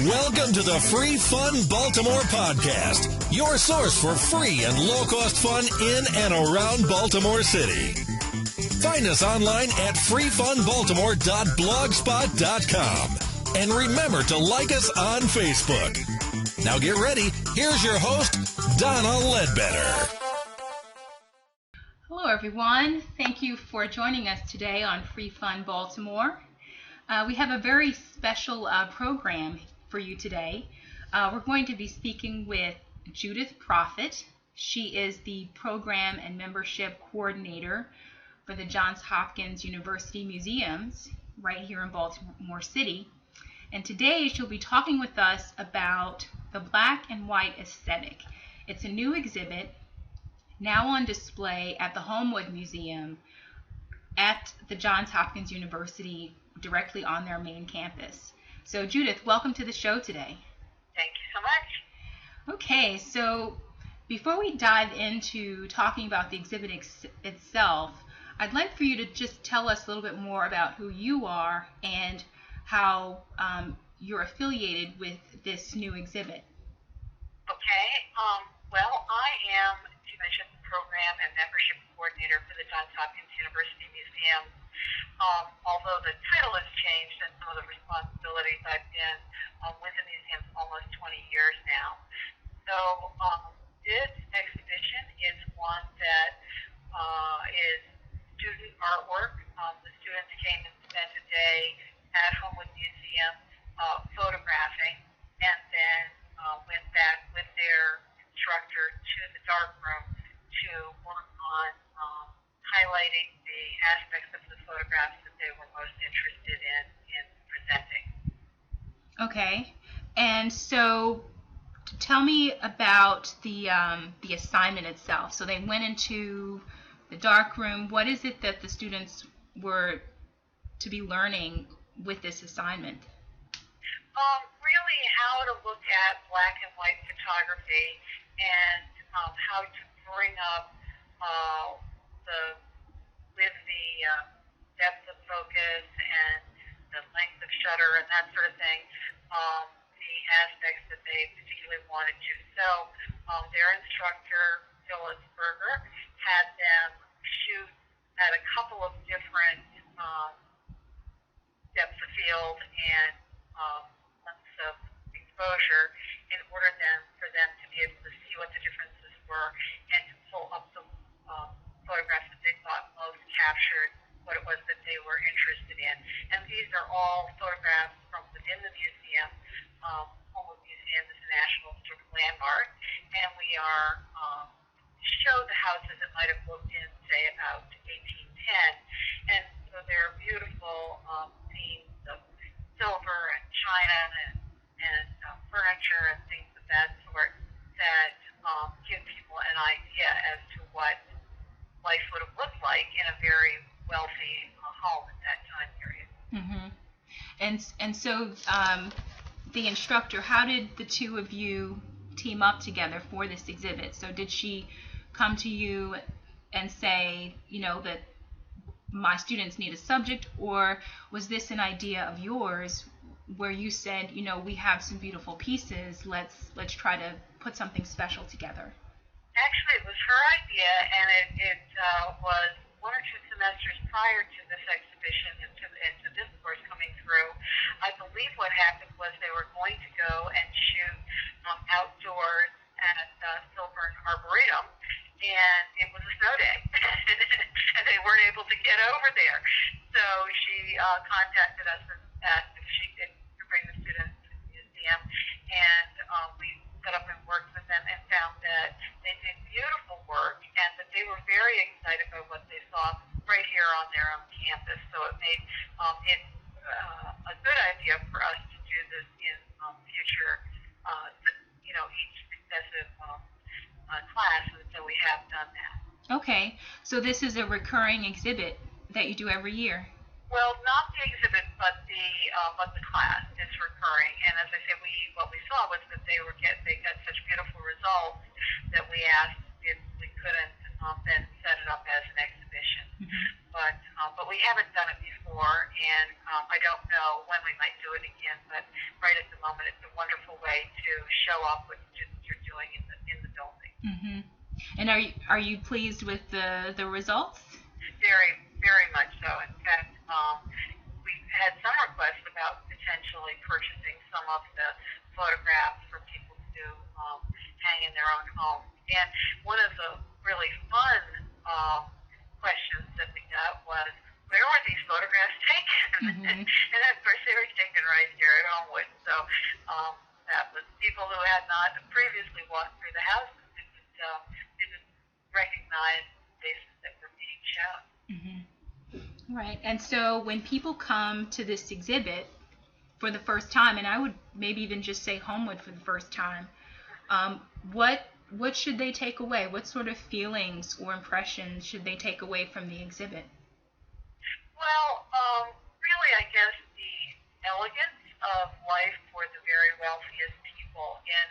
Welcome to the Free Fun Baltimore podcast, your source for free and low-cost fun in and around Baltimore City. Find us online at freefunbaltimore.blogspot.com. And remember to like us on Facebook. Now get ready. Here's your host, Donna Ledbetter. Hello, everyone. Thank you for joining us today on Free Fun Baltimore. We have a very special program for you today. We're going to be speaking with Judith Proffitt. She is the Program and Membership Coordinator for the Johns Hopkins University Museums right here in Baltimore City. And today she'll be talking with us about the black and white aesthetic. It's a new exhibit now on display at the Homewood Museum at the Johns Hopkins University directly on their main campus. So Judith, welcome to the show today. Thank you so much. Okay, so before we dive into talking about the exhibit itself, I'd like for you to just tell us a little bit more about who you are and how you're affiliated with this new exhibit. Okay, well, I am, as you mentioned, the Program and Membership Coordinator for the Johns Hopkins University Museum. Although the title has changed and some of the responsibilities, I've been with the museum for almost 20 years now. So this exhibition is one that is student artwork. The students came and spent a day at Homewood Museum photographing, and then went back with their instructor to the darkroom to work on highlighting the aspects of the photographs that they were most interested in presenting. Okay, and so tell me about the assignment itself. So they went into the darkroom. What is it that the students were to be learning with this assignment? Really how to look at black and white photography and how to bring up with the depth of focus and the length of shutter and that sort of thing, the aspects that they particularly wanted to. So their instructor, Phyllis Berger, had them shoot at a couple of different depths of field and lengths of exposure in order then for them to be able to see what the differences were and to pull up the photographs that they thought most captured what it was that they were interested in. And these are all photographs from within the museum. Homewood Museum is a National Historic Landmark, and we are show the houses that might have looked in, say, about 1810. And so they're beautiful themes of silver and china and furniture and things of that sort that give people an idea as to what life would have looked like in a very wealthy home at that time period. Mm-hmm. And so the instructor, how did the two of you team up together for this exhibit? So did she come to you and say, that my students need a subject, or was this an idea of yours where you said, we have some beautiful pieces, let's try to put something special together? Actually, it was her idea, and it was 1 or 2 semesters prior to this exhibition and to this course coming through. I believe what happened was they were going to go and shoot outdoors at Silburn Arboretum, and it was a snow day, and they weren't able to get over there. So she contacted us and asked if she could bring the students to the museum, and we set up and worked with them and found that they did beautiful work and that they were very excited by what they saw right here on their own campus. So it made it a good idea for us to do this in future, each successive class, and so we have done that. Okay, so this is a recurring exhibit that you do every year? Well, not the exhibit, but the class is recurring. And as I said, what we saw was that they got such beautiful results that we asked if we couldn't then set it up as an exhibition. Mm-hmm. But we haven't done it before. before, and I don't know when we might do it again, but right at the moment it's a wonderful way to show off what students are doing in the building. Mm-hmm. And are you pleased with the results? Very, very much so. In fact, we've had some requests about potentially purchasing some of the photographs for people to hang in their own homes. And one of the really fun questions that we got was, where were these photographs taken? Mm-hmm. And of course, they were taken right here at Homewood. So that was people who had not previously walked through the house didn't recognize faces that were being shown. Mm-hmm. Right. And so when people come to this exhibit for the first time, and I would maybe even just say Homewood for the first time, what should they take away? What sort of feelings or impressions should they take away from the exhibit? Well, really, I guess the elegance of life for the very wealthiest people in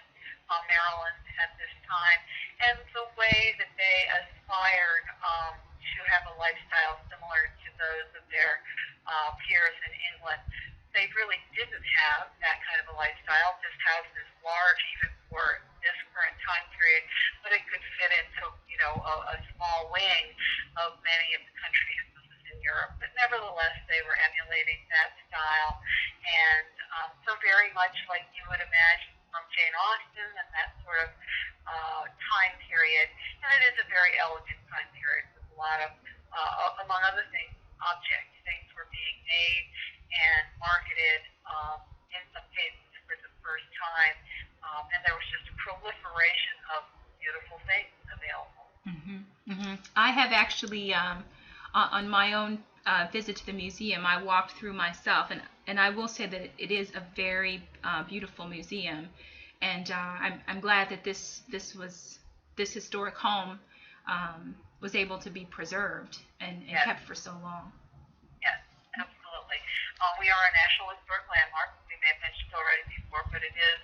Maryland at this time, and the way that they aspired to have a lifestyle similar to those of their peers in England. They really didn't have that kind of a lifestyle. This house is large even for this current time period, but it could fit into, a small wing of many of the country houses in Europe. But nevertheless, they were emulating that style, and so very much like you would imagine from Jane Austen and that sort of time period. And it is a very elegant time period with a lot of, among other things, objects. Things were being made and marketed in some cases for the first time. And there was just a proliferation of beautiful things available. Mm-hmm. Mm-hmm. I have actually, on my own visit to the museum, I walked through myself, and I will say that it is a very beautiful museum, and I'm glad that this historic home was able to be preserved and Yes. kept for so long. Yes, absolutely. We are a National Historic Landmark. We may have mentioned already before, but it is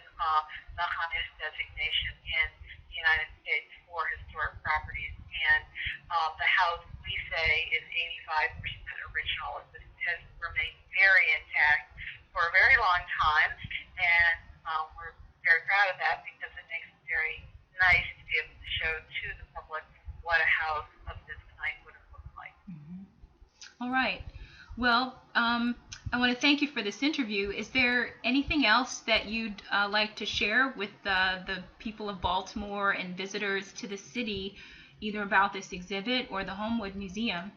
the highest designation in the United States for historic properties. And the house, we say, is 85% original. It has remained very intact for a very long time, and we're very proud of that because it makes it very nice to be able to show to the public what a house of this kind would have looked like. Mm-hmm. All right. Well, I want to thank you for this interview. Is there anything else that you'd like to share with the people of Baltimore and visitors to the city, either about this exhibit or the Homewood Museum?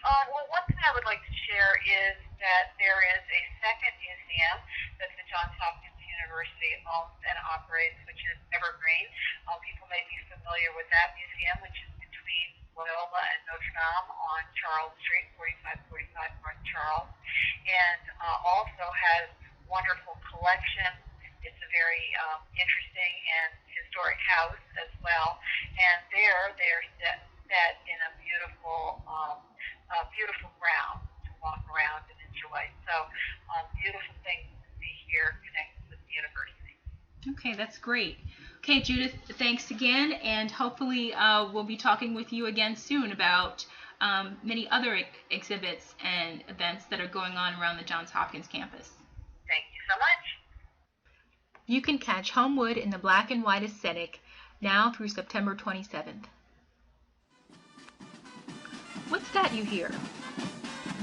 Well, one thing I would like to share is that there is a second museum that the Johns Hopkins University owns and operates, which is Evergreen. People may be familiar with that museum, which is between Loyola and Notre Dame on Charles Street, 4545 North Charles, and also has wonderful collections. It's a very interesting and historic house as well, and they are set in a beautiful ground to walk around and enjoy. So beautiful things to see here connected with the university. Okay, that's great. Okay, Judith, thanks again, and hopefully we'll be talking with you again soon about many other exhibits and events that are going on around the Johns Hopkins campus. Thank you so much. You can catch Homewood in the black and white aesthetic now through September 27th. What's that you hear?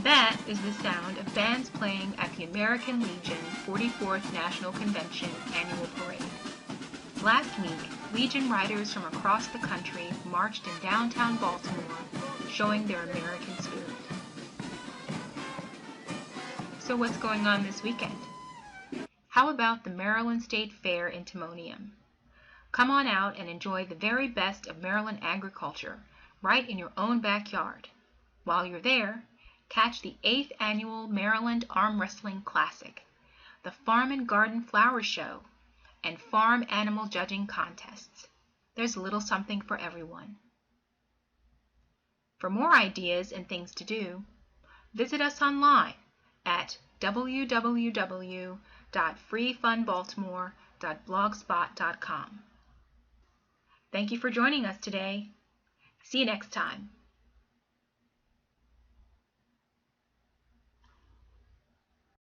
That is the sound of bands playing at the American Legion 44th National Convention Annual Parade. Last week, Legion riders from across the country marched in downtown Baltimore, showing their American spirit. So what's going on this weekend? How about the Maryland State Fair in Timonium? Come on out and enjoy the very best of Maryland agriculture right in your own backyard. While you're there, catch the 8th Annual Maryland Arm Wrestling Classic, the Farm and Garden Flower Show, and farm animal judging contests. There's a little something for everyone. For more ideas and things to do, visit us online at www.freefunbaltimore.blogspot.com. Thank you for joining us today. See you next time.